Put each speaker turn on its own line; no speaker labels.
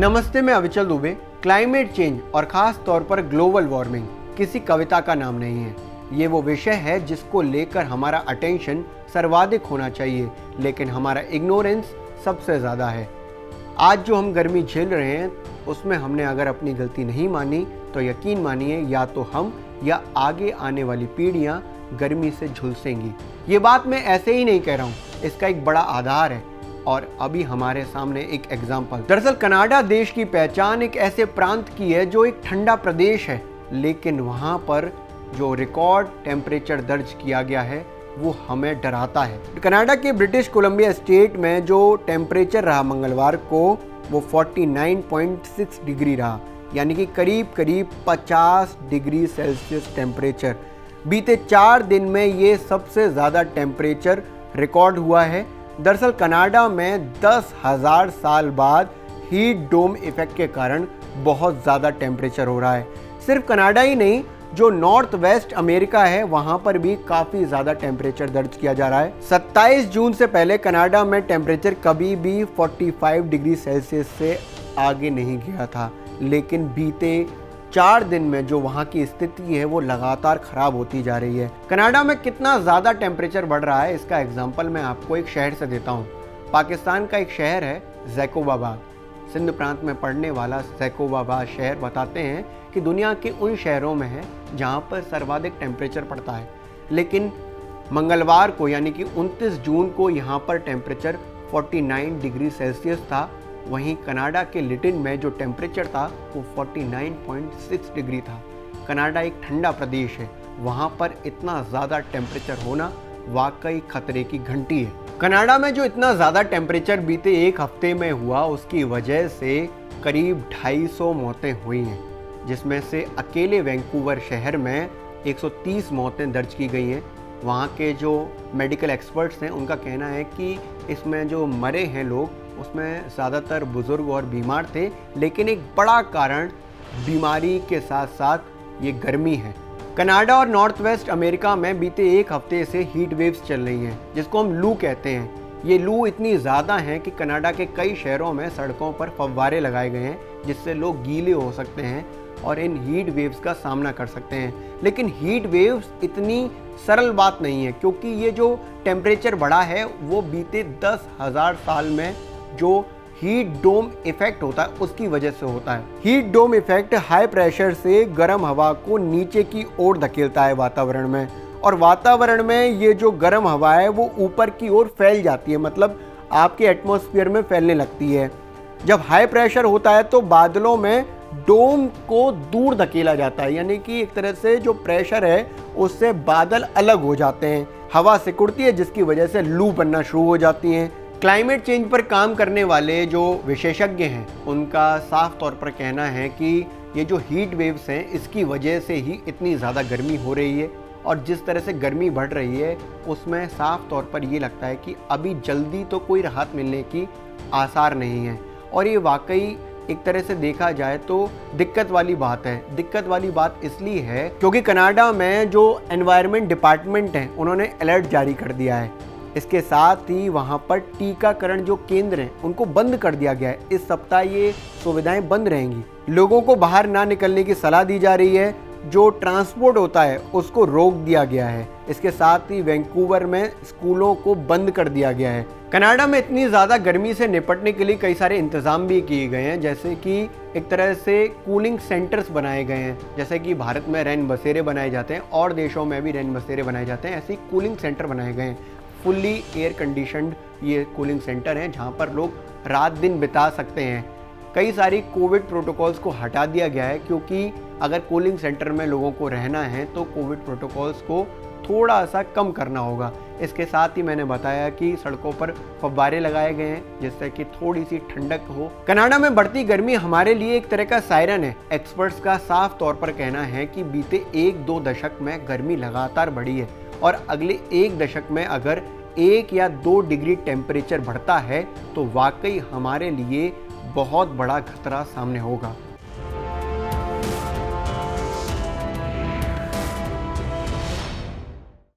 नमस्ते, मैं अविचल Dubey. Climate change और ख़ास तौर पर ग्लोबल वार्मिंग किसी कविता का नाम नहीं है। ये वो विषय है जिसको लेकर हमारा अटेंशन सर्वाधिक होना चाहिए, लेकिन हमारा इग्नोरेंस सबसे ज़्यादा है। आज जो हम गर्मी झेल रहे हैं उसमें हमने अगर अपनी गलती नहीं मानी तो यकीन मानिए या तो हम या आगे आने वाली पीढ़ियाँ गर्मी से झुलसेंगी। ये बात मैं ऐसे ही नहीं कह रहा हूँ, इसका एक बड़ा आधार है और अभी हमारे सामने एक एग्जाम्पल। दरअसल कनाडा देश की पहचान एक ऐसे प्रांत की है जो एक ठंडा प्रदेश है, लेकिन वहाँ पर जो रिकॉर्ड टेम्परेचर दर्ज किया गया है वो हमें डराता है। कनाडा के ब्रिटिश कोलंबिया स्टेट में जो टेम्परेचर रहा मंगलवार को वो 49.6 डिग्री रहा, यानी कि करीब 50 डिग्री सेल्सियस टेम्परेचर। बीते 4 दिन में ये सबसे ज़्यादा टेम्परेचर रिकॉर्ड हुआ है। दरअसल कनाडा में 10,000 साल बाद हीट डोम इफेक्ट के कारण बहुत ज़्यादा टेम्परेचर हो रहा है। सिर्फ कनाडा ही नहीं, जो नॉर्थ वेस्ट अमेरिका है वहाँ पर भी काफ़ी ज़्यादा टेम्परेचर दर्ज किया जा रहा है। 27 जून से पहले कनाडा में टेम्परेचर कभी भी 45 डिग्री सेल्सियस से आगे नहीं गया था, लेकिन बीते 4 दिन में जो वहाँ की स्थिति है वो लगातार खराब होती जा रही है। कनाडा में कितना ज़्यादा टेम्परेचर बढ़ रहा है इसका एग्जांपल मैं आपको एक शहर से देता हूँ। पाकिस्तान का एक शहर है जैकोबाबाद, सिंध प्रांत में पड़ने वाला जैकोबाबाद शहर बताते हैं कि दुनिया के उन शहरों में है जहाँ पर सर्वाधिक टेम्परेचर पड़ता है। लेकिन मंगलवार को यानी कि 29 जून को यहाँ पर टेम्परेचर 49 डिग्री सेल्सियस था। वहीं कनाडा के लिटिन में जो टेम्परेचर था वो 49.6 डिग्री था। कनाडा एक ठंडा प्रदेश है, वहाँ पर इतना ज़्यादा टेम्परेचर होना वाकई खतरे की घंटी है। कनाडा में जो इतना ज़्यादा टेम्परेचर बीते एक हफ्ते में हुआ उसकी वजह से करीब 250 मौतें हुई हैं, जिसमें से अकेले वैंकूवर शहर में 130 मौतें दर्ज की गई हैं। वहाँ के जो मेडिकल एक्सपर्ट्स हैं उनका कहना है कि इसमें जो मरे हैं लोग उसमें ज़्यादातर बुज़ुर्ग और बीमार थे, लेकिन एक बड़ा कारण बीमारी के साथ साथ ये गर्मी है। कनाडा और नॉर्थ वेस्ट अमेरिका में बीते एक हफ्ते से हीट वेव्स चल रही हैं, जिसको हम लू कहते हैं। ये लू इतनी ज़्यादा है कि कनाडा के कई शहरों में सड़कों पर फव्वारे लगाए गए हैं, जिससे लोग गीले हो सकते हैं और इन हीट वेव्स का सामना कर सकते हैं। लेकिन हीट वेव्स इतनी सरल बात नहीं है, क्योंकि ये जो टेम्परेचर बढ़ा है वो बीते 10,000 साल में जो हीट डोम इफेक्ट होता है उसकी वजह से होता है। Heat dome effect high pressure से गर्म हवा को नीचे की ओर धकेलता है वातावरण में, और वातावरण में ये जो गर्म हवा है वो ऊपर की ओर फैल जाती है, मतलब आपके एटमॉस्फेयर में फैलने लगती है। जब हाई प्रेशर होता है तो बादलों में डोम को दूर धकेला जाता है, यानी कि एक तरह से जो प्रेशर है उससे बादल अलग हो जाते हैं, हवा सिकुड़ती है, जिसकी वजह से लू बनना शुरू हो जाती हैं। क्लाइमेट चेंज पर काम करने वाले जो विशेषज्ञ हैं उनका साफ तौर पर कहना है कि ये जो हीट वेव्स हैं इसकी वजह से ही इतनी ज़्यादा गर्मी हो रही है, और जिस तरह से गर्मी बढ़ रही है उसमें साफ तौर पर ये लगता है कि अभी जल्दी तो कोई राहत मिलने की आसार नहीं है। और ये वाकई एक तरह से देखा जाए तो दिक्कत वाली बात है। दिक्कत वाली बात इसलिए है क्योंकि कनाडा में जो एनवायरनमेंट डिपार्टमेंट है उन्होंने अलर्ट जारी कर दिया है। इसके साथ ही वहाँ पर टीकाकरण जो केंद्र हैं उनको बंद कर दिया गया है। इस सप्ताह ये सुविधाएं बंद रहेंगी। लोगों को बाहर ना निकलने की सलाह दी जा रही है। जो ट्रांसपोर्ट होता है उसको रोक दिया गया है। इसके साथ ही वैंकूवर में स्कूलों को बंद कर दिया गया है। कनाडा में इतनी ज़्यादा गर्मी से निपटने के लिए कई सारे इंतज़ाम भी किए गए हैं, जैसे कि एक तरह से कूलिंग सेंटर्स बनाए गए हैं। जैसे कि भारत में रैन बसेरे बनाए जाते हैं और देशों में भी रैन बसेरे बनाए जाते हैं, ऐसे ही कूलिंग सेंटर बनाए गए हैं। फुल्ली एयर कंडीशनड ये कूलिंग सेंटर हैं जहाँ पर लोग रात दिन बिता सकते हैं। कई सारी कोविड प्रोटोकॉल्स को हटा दिया गया है, क्योंकि अगर कूलिंग सेंटर में लोगों को रहना है तो कोविड प्रोटोकॉल्स को थोड़ा सा कम करना होगा। इसके साथ ही मैंने बताया कि सड़कों पर फव्वारे लगाए गए हैं जिससे कि थोड़ी सी ठंडक हो। कनाडा में बढ़ती गर्मी हमारे लिए एक तरह का सायरन है। एक्सपर्ट्स का साफ तौर पर कहना है कि बीते 1-2 दशक में गर्मी लगातार बढ़ी है, और अगले 1 दशक में अगर 1 या 2 डिग्री टेम्परेचर बढ़ता है तो वाकई हमारे लिए बहुत बड़ा खतरा सामने होगा।